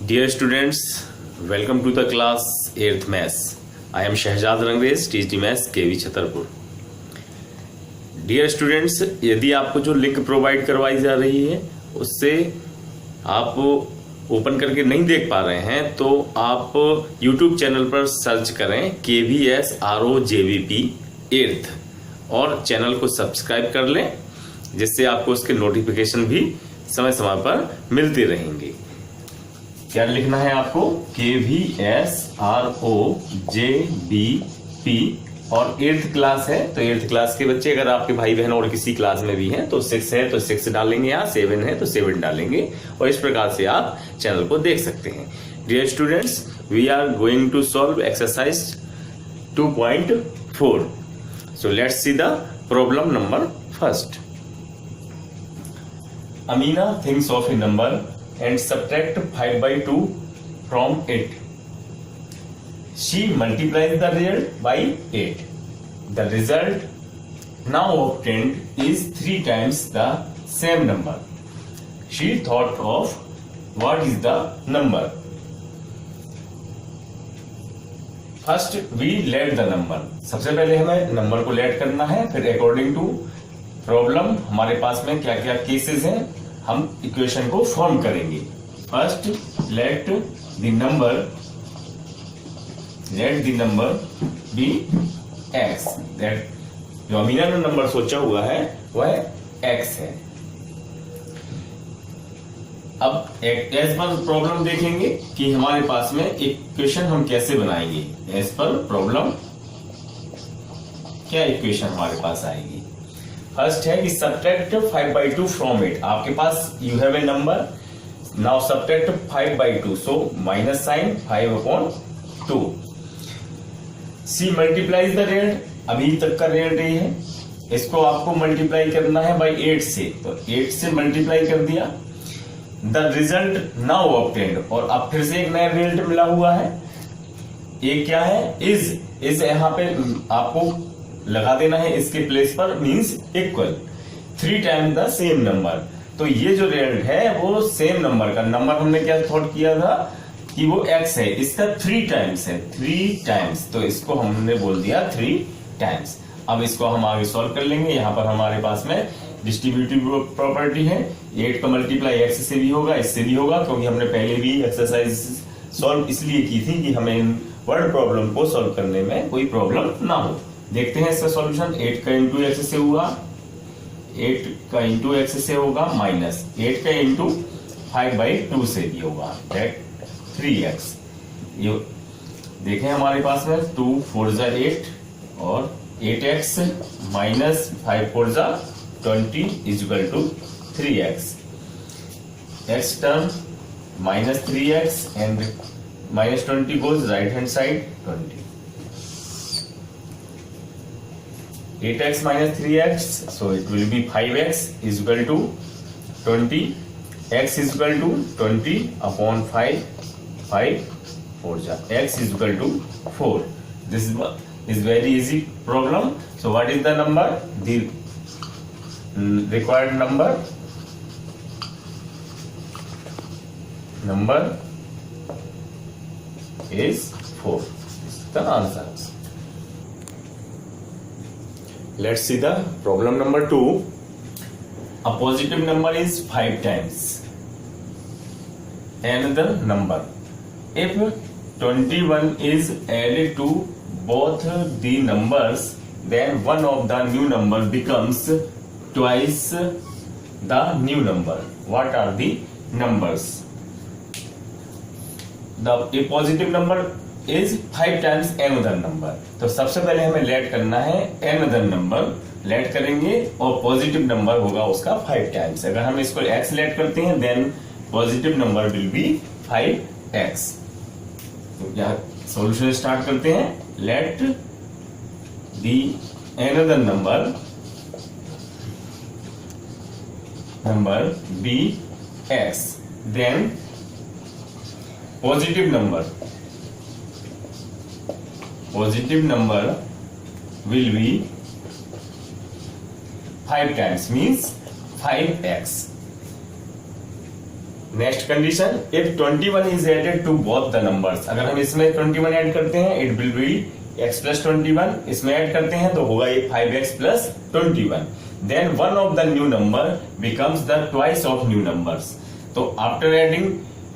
Dear students, welcome to the class 8th Maths. I am Shahzad Rangreज, TGT Maths, KV Chhatarpur. Dear students, यदि आपको जो link provide करवाई जा रही है उससे आप ओपन करके नहीं देख पा रहे हैं तो आप YouTube चैनल पर सर्च करें KVS ROJVP 8th और चैनल को सब्सक्राइब कर लें, जिससे आपको उसके नोटिफिकेशन भी समय समय पर मिलते रहेंगे. क्या लिखना है आपको? KVS ROJVP और 8th क्लास है तो 8th क्लास के बच्चे, अगर आपके भाई बहन और किसी क्लास में भी हैं तो 6 है तो 6 डालेंगे, यहाँ 7 है तो 7 डालेंगे और इस प्रकार से आप चैनल को देख सकते हैं. Dear students, we are going to solve exercise 2.4. So let's see the problem number first. Amina thinks of a number and subtract 5 by 2 from it. She multiplies the real by 8. The result now obtained is 3 times the same number. She thought of what is the number. First we let the number. सबसे पहले हमें number को late करना है, फिर according to problem हमारे पास में क्या क्या केसेस हैं हम इक्वेशन को फॉर्म करेंगे. First let the number be x. That जो अमीना ने नंबर सोचा हुआ है वह एक्स है. अब एज पर प्रॉब्लम देखेंगे कि हमारे पास में इक्वेशन हम कैसे बनाएंगे. एज पर प्रॉब्लम क्या इक्वेशन हमारे पास आएगी. फर्स्ट है कि सब्ट्रैक्ट 5 by 2 फ्रॉम इट. आपके पास you have a number, now subtract 5 by 2, so minus sign 5/2. See multiplies the rate. अभी तक का रेट ये है, इसको आपको मल्टीप्लाई करना है बाई 8 से, तो 8 से मल्टीप्लाई कर दिया. द रिजल्ट नाउ ऑब्टेन्ड, और अब फिर से एक नया रिजल्ट मिला हुआ है. ये क्या है? इज यहाँ पे आपको लगा देना है इसके प्लेस पर, means equal 3 times the same number. तो ये जो रिजल्ट है वो सेम नंबर का, नंबर हमने क्या थॉट किया था कि वो x है, इसका 3 टाइम्स है, 3 टाइम्स, तो इसको हमने बोल दिया 3 टाइम्स. अब इसको हम आगे सॉल्व कर लेंगे. यहाँ पर हमारे पास में डिस्ट्रीब्यूटिव प्रॉपर्टी है. 8 का मल्टीप्लाई x से भी होगा, इससे भी होगा, क्योंकि हमने पहले भी एक्सरसाइज सॉल्व इसलिए की थी कि हमें वर्ड प्रॉब्लम को सॉल्व करने में कोई प्रॉब्लम ना हो. देखते हैं इसका सॉल्यूशन. 8 का इंटू एक्स से हुआ, 8 का इंटू एक्स से होगा माइनस 8 का इंटू 5/2 से भी होगा, दैट 3x. ये देखें हमारे पास में 2 4 जा 8 और 8x माइनस 5 4 जा 20 is equal to 3x. x term minus 3x and minus 20 goes right hand side 20. 8x minus 3x, so it will be 5x is equal to 20. x is equal to 20 upon 5, 5 4 ja. x is equal to 4. This is very easy problem. So what is the number? The required number is 4. This is the answer. Let's see the problem number 2. A positive number is 5 times another number. If 21 is added to both the numbers, then one of the new number becomes twice the new number. What are the numbers? A positive number is 5 times another number. तो सबसे पहले हमें late करना है another number. Late करेंगे और positive number होगा उसका 5 टाइम्स. अगर हम इसको x लेट करते हैं then positive number will be 5x. तो यहाँ सॉल्यूशन स्टार्ट करते हैं. Let the another number be x, then positive number will be 5 times, means 5x. Next condition, if 21 is added to both the numbers, अगर हम इसमें 21 add करते हैं it will be x plus 21, इसमें add करते हैं तो होगा ये 5x plus 21, then one of the new number becomes the twice of new numbers. तो आफ्टर एडिंग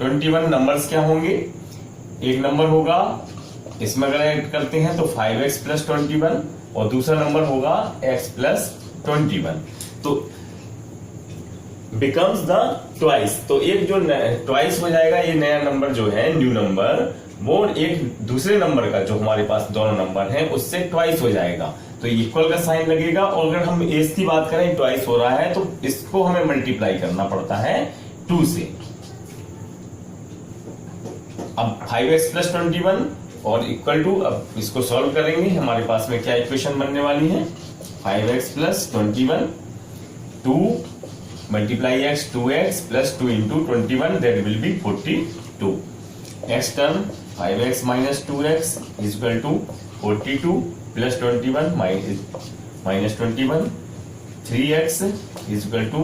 21 नंबर्स क्या होंगे, एक नंबर होगा इसमें अगर ऐड करते हैं तो 5x प्लस 21 और दूसरा नंबर होगा x प्लस 21, तो बिकम्स द ट्वाइस, तो एक जो ट्वाइस हो जाएगा ये नया नंबर जो है न्यू नंबर, वो एक दूसरे नंबर का जो हमारे पास दोनों नंबर हैं उससे ट्वाइस हो जाएगा, तो इक्वल का साइन लगेगा। और अगर हम एस की बात करें ट्वाइस हो रहा है तो इसको हमें मल्टीप्लाई करना पड़ता है 2 से। अब 5x प्लस 21 और इक्वल टू, अब इसको सॉल्व करेंगे, हमारे पास में क्या इक्वेशन बनने वाली है, 5x plus 21 2 multiply x 2x plus 2 into 21 that will be 42, next term 5x minus 2x is equal to 42 plus 21 minus 21, 3x is equal to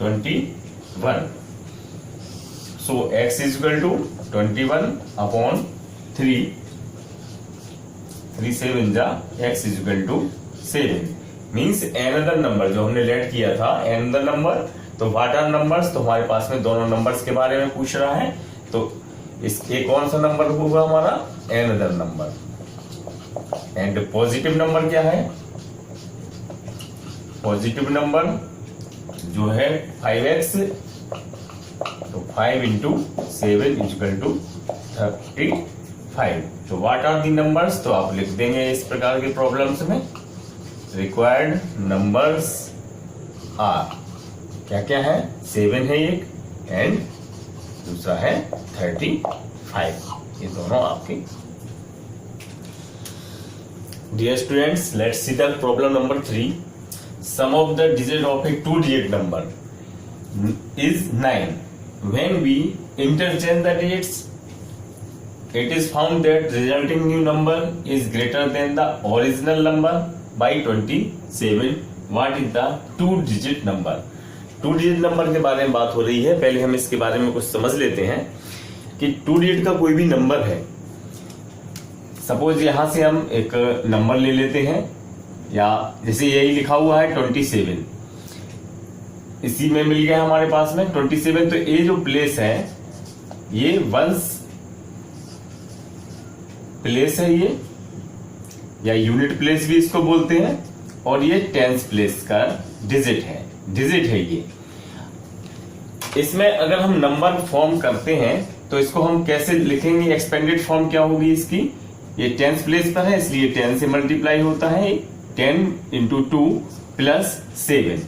21, so x is equal to 21 upon 3 7 जा x is equal to 7, means another number जो हमने let किया था another number, तो what are numbers, तो हमारे पास में दोनों नंबर्स के बारे में पूछ रहा है, तो इसके कौन सा नंबर होगा हमारा another number, and positive number क्या है, पॉजिटिव नंबर जो है 5x, तो 5 इंटू 7 इक्वल टू 35, तो व्हाट आर दी नंबर्स, तो आप लिख देंगे इस प्रकार के प्रॉब्लम्स में, रिक्वायर्ड नंबर्स आर, क्या क्या है, 7 है एक एंड दूसरा है 35, ये दोनों आपके। Dear students, let's see the problem number 3, sum of the digit of a 2 digit number is 9, when we interchange the digits it is found that resulting new number is greater than the original number by 27, what is the 2 digit number। 2 digit number के बारे में बात हो रही है, पहले हम इसके बारे में कुछ समझ लेते हैं कि 2 डिजिट का कोई भी नंबर है, सपोज यहां से हम एक नंबर ले लेते हैं, या जैसे यही लिखा हुआ है 27, इसी में मिल गया हमारे पास में 27, तो ये जो प्लेस है ये वंस प्लेस है ये, या यूनिट प्लेस भी इसको बोलते हैं, और ये टेंस प्लेस का डिजिट है ये। इसमें अगर हम नंबर फॉर्म करते हैं तो इसको हम कैसे लिखेंगे, एक्सपेंडेड फॉर्म क्या होगी इसकी, ये टेंस प्लेस पर है इसलिए 10 से मल्टीप्लाई होता है, 10 इंटू 2 प्लस 7,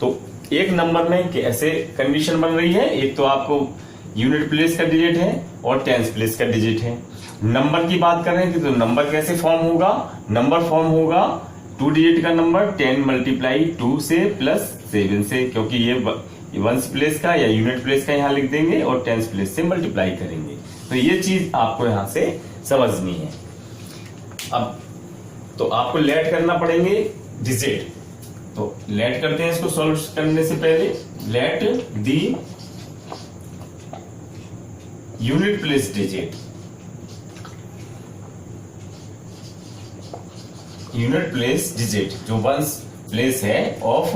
तो एक नंबर में कैसे कंडीशन बन रही है, एक तो आपको यूनिट प्लेस का डिजिट है और टेंस प्लेस का डिजिट है। नंबर की बात करें तो नंबर कैसे फॉर्म होगा, नंबर फॉर्म होगा 2 डिजिट का नंबर 10 मल्टीप्लाई 2 से प्लस 7 से, क्योंकि ये वंस प्लेस का या यूनिट प्लेस का यहां लिख देंगे और टेंस प्लेस से मल्टीप्लाई करेंगे, तो ये चीज आपको यहां से समझनी है। अब तो आपको लेट करना पड़ेंगे डिजिट, तो लेट करते हैं इसको सॉल्व करने से पहले, let the unit place digit, unit place digit जो वंस प्लेस है ऑफ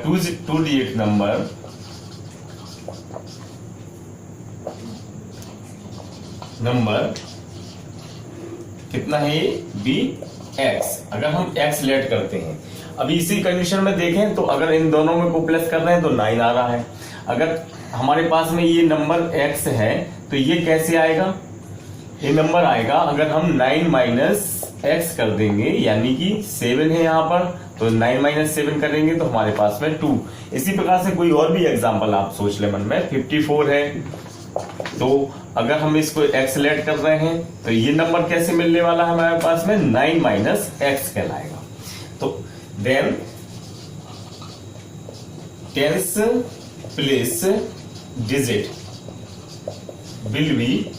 2 डिजिट नंबर कितना है ये बी एक्स, अगर हम एक्स लेट करते हैं, अभी इसी कंडीशन में देखें तो अगर इन दोनों में को प्लस कर रहे हैं तो 9 आ रहा है, अगर हमारे पास में ये नंबर x है तो ये कैसे आएगा, ये नंबर आएगा अगर हम 9 माइनस x कर देंगे, यानी कि 7 है यहाँ पर, तो 9 माइनस 7 करेंगे तो हमारे पास में 2। इसी प्रकार से कोई और भी एग्जांपल आप सोच ले मन में, 54 है, तो अगर हम इसको x लेट कर रहे हैं तो ये नंबर कैसे मिलने वाला है हमारे पास में, 9 माइनस x कहलाएगा। तो then tens place digit will be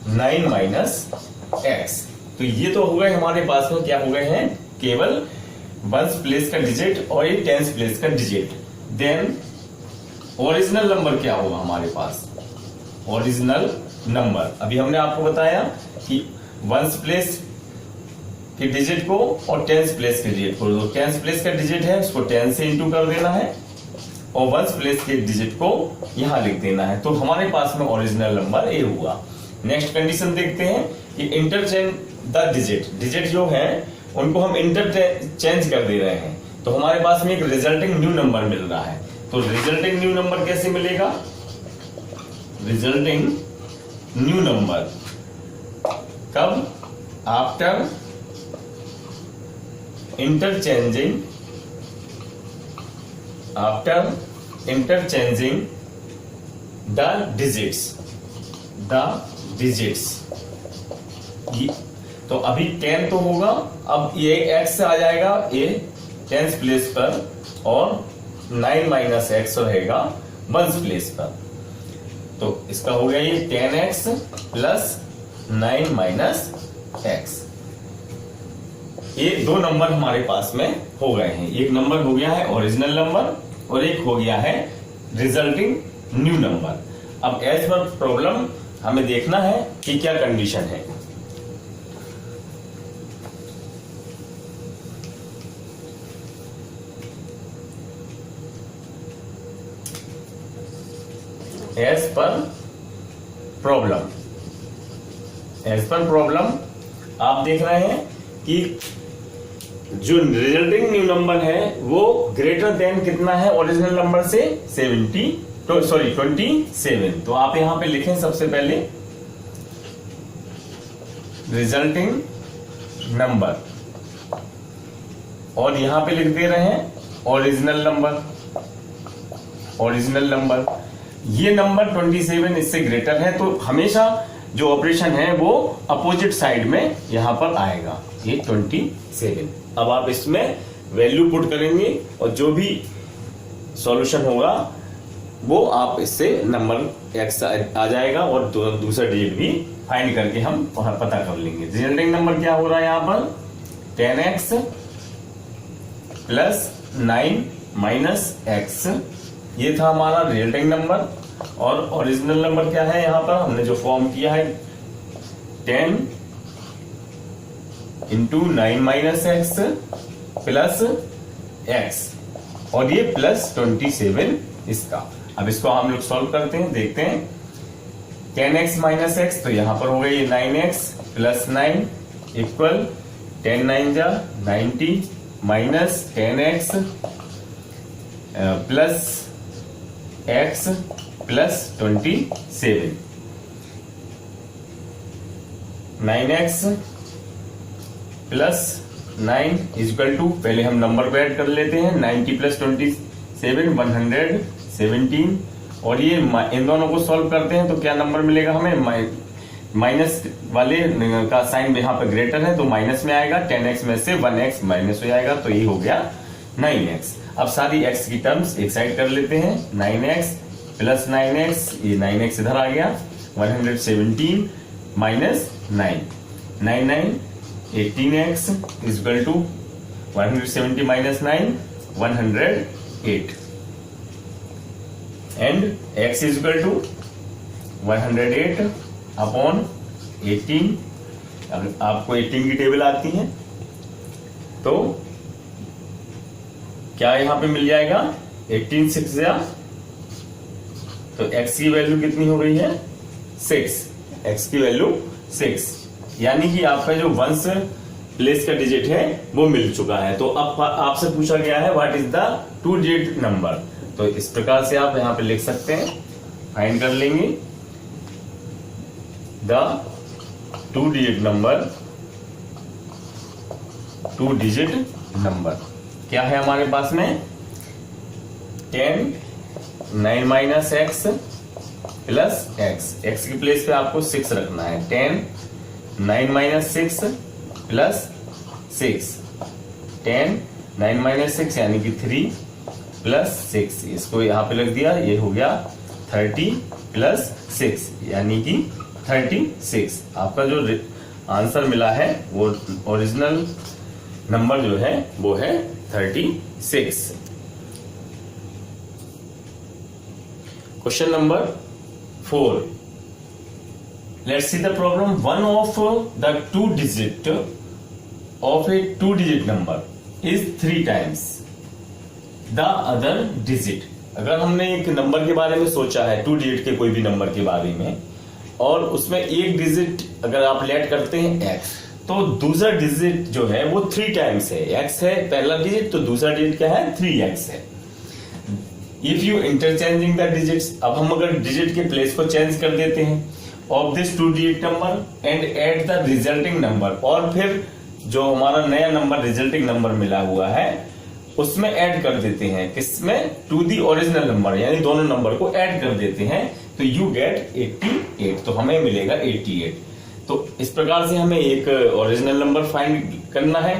9 minus x, तो ये तो हो गए हमारे पास में क्या हो गए हैं, केवल वंस प्लेस का डिजिट और ये टेंस प्लेस का डिजिट। देन ओरिजिनल नंबर क्या होगा हमारे पास, ओरिजिनल नंबर अभी हमने आपको बताया कि वंस प्लेस के डिजिट को और टेंस प्लेस के डिजिट को, जो टेंस प्लेस का डिजिट है उसको 10 से इंटू कर देना है और वंस प्लेस के डिजिट को यहां लिख देना है, तो हमारे पास में ओरिजिनल नंबर ए हुआ। नेक्स्ट कंडीशन देखते हैं कि इंटरचेंज द डिजिट जो है उनको हम इंटरचेंज कर दे रहे हैं, तो हमारे पास में एक रिजल्टिंग न्यू नंबर मिल रहा है। तो रिजल्टिंग न्यू नंबर कैसे मिलेगा, रिजल्टिंग न्यू नंबर कब, आफ्टर इंटरचेंजिंग द डिजिट्स। तो अभी 10 तो होगा, अब ये x आ जाएगा ये टेंस प्लेस पर और 9 माइनस एक्स रहेगा वंस प्लेस पर, तो इसका हो गया ये 10x प्लस 9 माइनस एक्स। ये दो नंबर हमारे पास में हो गए हैं, एक नंबर हो गया है ओरिजिनल नंबर और एक हो गया है रिजल्टिंग न्यू नंबर। अब एज पर प्रॉब्लम हमें देखना है कि क्या कंडीशन है। एज पर प्रॉब्लम आप देख रहे हैं कि जो रिजल्टिंग न्यू नंबर है वो ग्रेटर देन कितना है ओरिजिनल नंबर से 27। तो आप यहां पे लिखें सबसे पहले रिजल्टिंग नंबर और यहां पे लिख दे रहे हैं ओरिजिनल नंबर। ये नंबर 27 इससे ग्रेटर है, तो हमेशा जो ऑपरेशन है वो अपोजिट साइड में यहां पर आएगा, ये 27। अब आप इसमें वैल्यू पुट करेंगे और जो भी सॉल्यूशन होगा वो आप इससे नंबर एक्स आ जाएगा और दूसरा डिजिट भी फाइंड करके हम पता कर लेंगे। रिजल्टिंग नंबर क्या हो रहा है यहाँ पर 10x प्लस 9 माइनस एक्स, ये था हमारा रिजल्टिंग नंबर। और ओरिजिनल नंबर क्या है यहाँ पर हमने जो फॉर्म किया है 10 into 9 minus x plus x और ये प्लस 27 इसका। अब इसको हम लोग सॉल्व करते हैं, देखते हैं 10x माइनस एक्स, तो यहां पर हो गई 9x प्लस 9 इक्वल 10 9 जा 90 minus 10x plus x plus 27। 9x plus 9 equal to, पहले हम नंबर को ऐड कर लेते हैं 90 प्लस 27 117, और ये इन दोनों को सॉल्व करते हैं तो क्या नंबर मिलेगा हमें, माइनस वाले का साइन यहाँ पर ग्रेटर है तो माइनस में आएगा, 10x में से 1x माइनस हो जाएगा, तो ये हो गया 9x। अब सारी x की टर्म्स एक साइड कर लेते हैं, 9x प्लस 9x, ये 9x इधर आ गया, 117 minus 9 18x equal to 170 minus 9 108 and x equal to 108 upon 18। अगर आपको 18 की टेबल आती है तो क्या यहां पे मिल जाएगा 18 6 या, तो x की वैल्यू कितनी हो गई है 6, x की वैल्यू 6, यानी कि आपका जो वंस प्लेस का डिजिट है वो मिल चुका है। तो अब आपसे पूछा गया है what is the 2 digit number, तो इस प्रकार से आप यहां पे लिख सकते हैं, फाइंड कर लेंगे द 2 डिजिट नंबर क्या है हमारे पास में 10 9 माइनस एक्स प्लस एक्स की प्लेस पे आपको 6 रखना है, 10 9 माइनस 6 प्लस 6, 10 9 माइनस 6 यानी कि 3 प्लस 6, इसको यहां पे लग दिया, ये हो गया 30 प्लस 6 यानी कि 36। आपका जो आंसर मिला है वो ओरिजिनल नंबर जो है वो है 36। Question number 4, let's see the problem. One of the two digit of a two digit number is 3 times the other digit. अगर हमने एक नंबर के बारे में सोचा है, 2 डिजिट के कोई भी नंबर के बारे में, और उसमें एक डिजिट अगर आप लेट करते हैं x, तो दूसरा डिजिट जो है वो 3 टाइम्स है। x है पहला डिजिट, तो दूसरा डिजिट क्या है, 3x है। If you interchanging the digits, अब हम अगर डिजिट के प्लेस को चेंज कर देते हैं of this 2 digit number and add the resulting number, और फिर जो हमारा नया नंबर रिजल्टिंग नंबर मिला हुआ है उसमें ऐड कर देते हैं, किसमें, टू दी ओरिजिनल नंबर, यानी दोनों नंबर को ऐड कर देते हैं, तो यू गेट 88, तो हमें मिलेगा 88। तो इस प्रकार से हमें एक ओरिजिनल नंबर फाइंड करना है,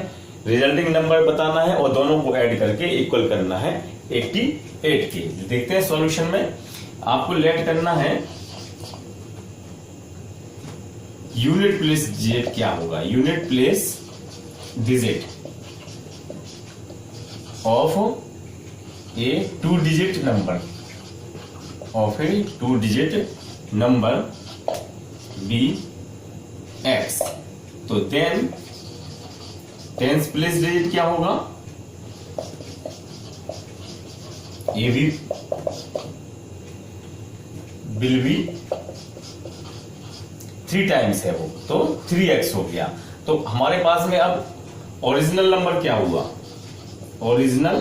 रिजल्टिंग नंबर बताना है और दोनों को ऐड करके इक्वल करना है 88 के। देखते हैं सॉल्यूशन में, आपको लेट करना है यूनिट प्लेस डिजिट क्या होगा, unit place digit of a 2 digit number, of a 2 digit number be x. तो देन टेंस प्लेस डिजिट क्या होगा, A B will be 3 times है वो, तो 3x हो गया। तो हमारे पास में अब ओरिजिनल नंबर क्या हुआ, ओरिजिनल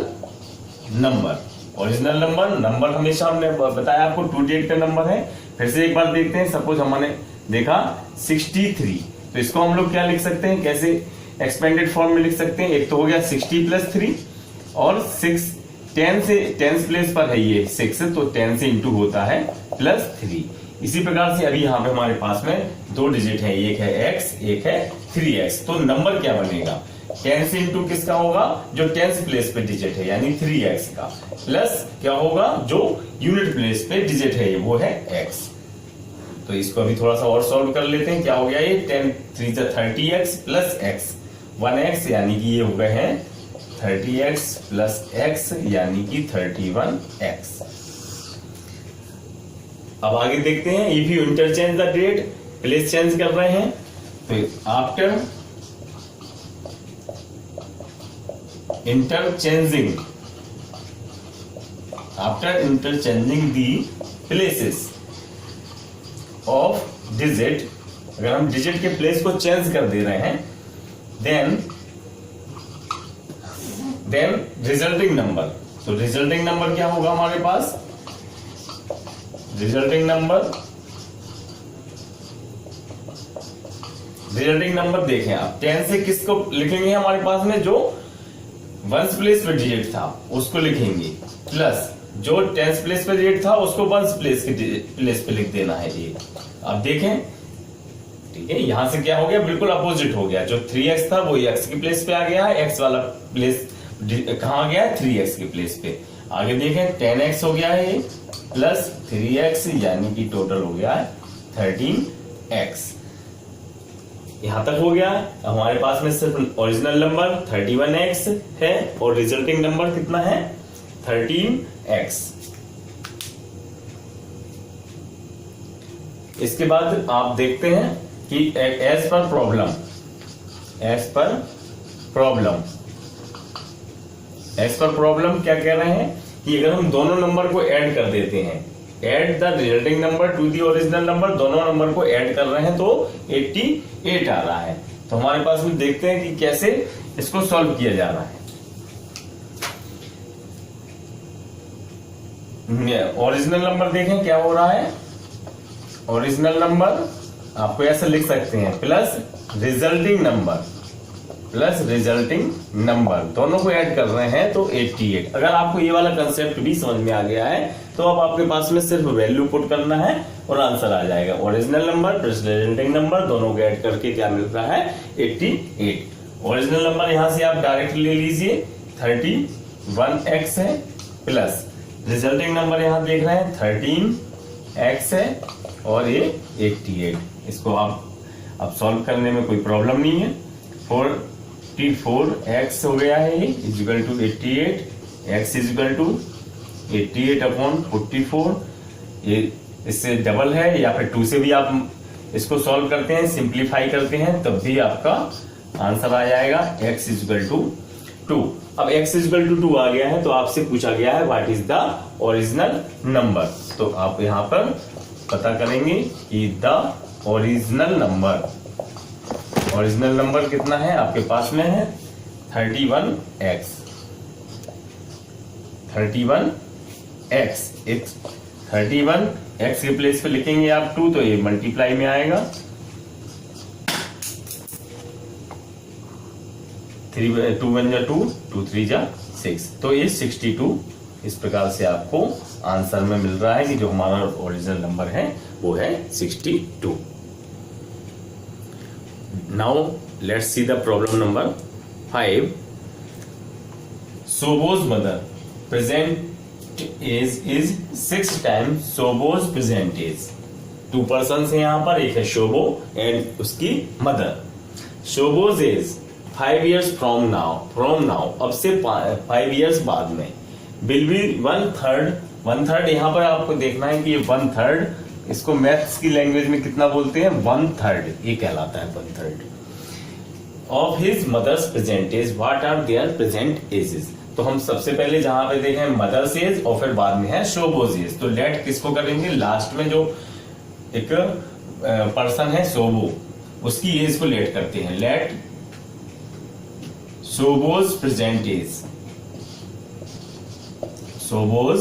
नंबर हमेशा हमने बताया आपको 2 डिजिट का नंबर है। फिर से एक बार देखते हैं, सपोज हमने देखा 63, तो इसको हम लोग क्या लिख सकते हैं, कैसे एक्सपेंडेड फॉर्म में लिख सकते हैं, एक तो हो गया 60 + 3 और 6 10 से 10 प्लेस पर है ये 6, तो 10 से इंटू होता है +3। इसी प्रकार से अभी यहाँ पे हमारे पास में 2 डिजिट है, एक है x, एक है 3x, तो नंबर क्या बनेगा, 10 से इंटू किसका होगा, जो 10th प्लेस पे डिजिट है यानी 3x का, प्लस क्या होगा जो यूनिट प्लेस पे डिजिट है वो है x। तो इसको अभी थोड़ा सा और सॉल्व कर लेते हैं, क्या हो गया ये 10 3 30x प्लस x 1x, यानी कि ये हो गए हैं 30x प्लस x यानी कि 31x। अब आगे देखते हैं, if you interchange the date, place change कर रहे हैं, तो after interchanging the places of digit, अगर हम डिजिट के प्लेस को चेंज कर दे रहे हैं, देन रिजल्टिंग नंबर, तो रिजल्टिंग नंबर क्या होगा हमारे पास, रिजल्टिंग नंबर देखें आप, 10 से किसको लिखेंगे हमारे पास में, जो 1st प्लेस पे डिजिट था उसको लिखेंगे, प्लस जो 10th प्लेस पे डिजिट था उसको 1st प्लेस पे लिख देना है ये। अब देखें, ठीक है, यहां से क्या हो गया, बिल्कुल अपोजिट हो गया, जो 3x था वो x की प्लेस पे आ गया है, x वाला प्लेस कहां आ गया है, 3x की प्लेस पे। आगे देखें 10x हो गया है प्लस 3x, यानी कि टोटल हो गया है 13x। यहां तक हो गया। हमारे पास में सिर्फ ओरिजिनल नंबर 31x है और रिजल्टिंग नंबर कितना है, 13x। इसके बाद आप देखते हैं कि एज पर प्रॉब्लम क्या कह रहे हैं कि अगर हम दोनों नंबर को ऐड कर देते हैं, add the resulting number to the original number, दोनों नंबर को ऐड कर रहे हैं तो 88 आ रहा है। तो हमारे पास में देखते हैं कि कैसे इसको सॉल्व किया जा रहा है। ओरिजिनल नंबर देखें क्या हो रहा है, ओरिजिनल नंबर आपको ऐसे लिख सकते हैं, प्लस रिजल्टिंग नंबर दोनों को ऐड कर रहे हैं तो 88। अगर आपको ये वाला कंसेप्ट भी समझ में आ गया है तो अब आपके पास में सिर्फ वैल्यू पुट करना है और आंसर आ जाएगा। Original number plus resulting number दोनों को ऐड करके क्या मिल रहा है, 88। ओरिजिनल नंबर यहां से आप डायरेक्ट ले लीजिए, 31x है, प्लस रिजल्टिंग नंबर यहां देख रहे हैं 13x है और ये 88। इसको आप अब सॉल्व करने में कोई प्रॉब्लम नहीं है। 44x हो गया है, equal to 88, x equal to 88 upon 44, ये इससे डबल है, या फिर 2 से भी आप इसको सॉल्व करते हैं, सिंप्लीफाई करते हैं, तब भी आपका आंसर आ जाएगा x इक्वल टू 2। अब x इक्वल टू 2 आ गया है तो आपसे पूछा गया है what is the original number. तो आप यहां पर पता करेंगे कि द ओरिजिनल नंबर कितना है, आपके पास में है 31x। 31x के प्लेस पे लिखेंगे आप 2, तो ये मल्टीप्लाई में आएगा, 2 1 जा 2, 2 3 जा 6, तो ये 62। इस प्रकार से आपको आंसर में मिल रहा है कि जो हमारा ओरिजिनल नंबर है वो है 62। Now let's see the problem number 5। Sobo's mother present age is 6 times Sobo's present age। 2 persons है यहाँ पर, एक है शोबो एंड उसकी mother. Sobo's age 5 years from now, अब से 5 years बाद में will be 1/3 यहाँ पर आपको देखना है कि ये 1/3, इसको मैथ्स की लैंग्वेज में कितना बोलते हैं, 1/3, ये कहलाता है 1/3 of his mother's present age. What are their present ages. तो हम सबसे पहले जहां पे देखें मदर्स एज और फिर बाद में है शोबोज एज, तो लेट किसको करेंगे, लास्ट में जो एक पर्सन है शोबो, उसकी एज को लेट करते हैं। लेट शोबोज प्रेजेंट एज, शोबोज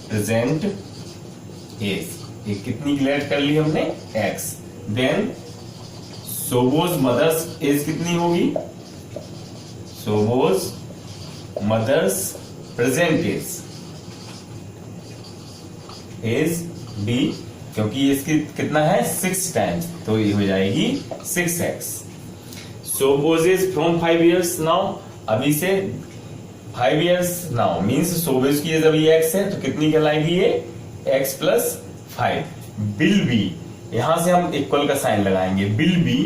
प्रेजेंट एज, ये कितनी लेट कर ली हमने, x। देन शोबोज मदर्स एज कितनी होगी, शोबोज मदर्स प्रेजेंट एज b, क्योंकि इसकी कितना है 6 टाइम्स, तो ये हो जाएगी 6x। शोबोज एज फ्रॉम 5 years नाउ, अभी से 5 years नाउ मीन्स शोबोज की एज अभी x है, तो कितनी कहलाएगी ये x + 5। बिल बी, यहां से हम इक्वल का साइन लगाएंगे, बिल बी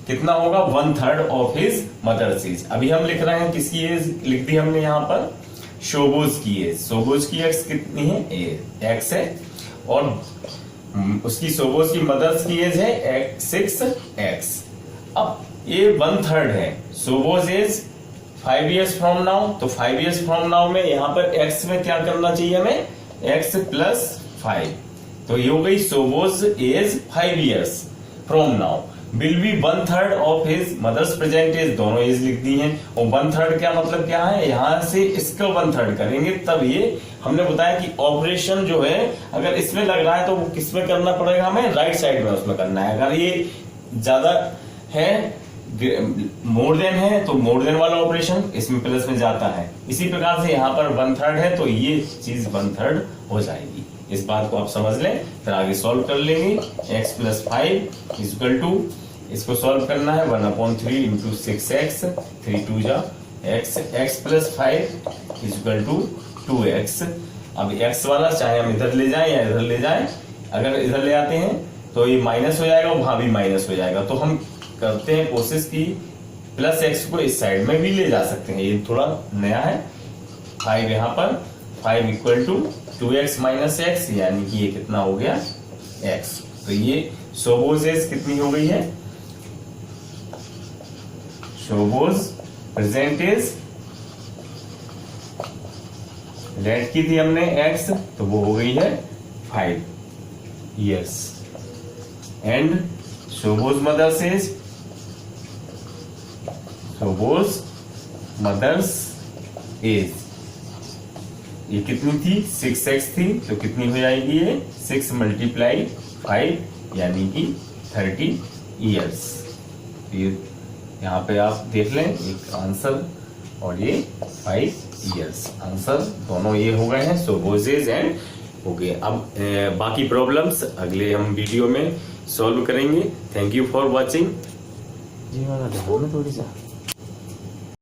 कितना होगा 1/3 ऑफ हिज मदर्स एज। अभी हम लिख रहे हैं किसकी एज, लिख दी हमने यहां पर शोबोज की एज। शोबोज की एक्स कितनी है, x है, और उसकी शोबोज की मदर्स की एज है 6x। अब ये 1/3 है, शोबोज एज 5 years फ्रॉम नाउ, तो 5 years फ्रॉम नाउ में यहां पर x में क्या करना चाहिए हमें, x + 5, तो ये हो गई शोबोज age 5 years from now. Will be 1/3 of his mother's present age, दोनों एज लिख दी हैं, और 1/3 क्या मतलब क्या है, यहां से इसका 1/3 करेंगे तब ये हमने बताया कि ऑपरेशन जो है अगर इसमें लग रहा है तो वो किस में करना पड़ेगा हमें, राइट साइड में उसमें करना है। अगर ये ज्यादा है, मोर देन है, तो मोर देन वाला ऑपरेशन इसमें प्लस में जाता है। इसी प्रकार से यहाँ पर 1/3 है, तो ये चीज 1/3 हो जाएगी। इस बात को आप समझ लें, फिर आगे सॉल्व कर लेंगे। x + 5 इक्वल टू, इसको सॉल्व करना है 1/3 × 6x, 3 2 जा x, x + 5 equal to 2x। अब x वाला चाहे हम इधर ले जाएं या इधर ले जाएं, अगर इधर ले आते हैं तो ये माइनस हो जाएगा, वहां भी माइनस हो जाएगा, तो हम करते हैं कोशिश की +x को इस साइड में भी ले जा सकते हैं, ये थोड़ा नया है। 5 यहाँ पर, 5 इक्वल टू 2x - x, यानी कि ये कितना हो गया x। तो ये शोबोज एज कितनी हो गई है, शोबोज प्रेजेंट एज लेट की थी हमने x, तो वो हो गई है 5 years। एंड शोबोज मदर्स एज, शोबोज मदर्स एज ये कितनी थी, 6x थी, तो कितनी हो जाएगी ये 6 × 5 यानी कि 30 years। ये यहाँ पे आप देख लें एक आंसर, और ये 5 years आंसर, दोनों ये हो गए हैं शोबोज एज एंड हो गए। अब बाकी प्रॉब्लम्स अगले हम वीडियो में सॉल्व करेंगे। Thank you for watching. जी, थोड़ी सा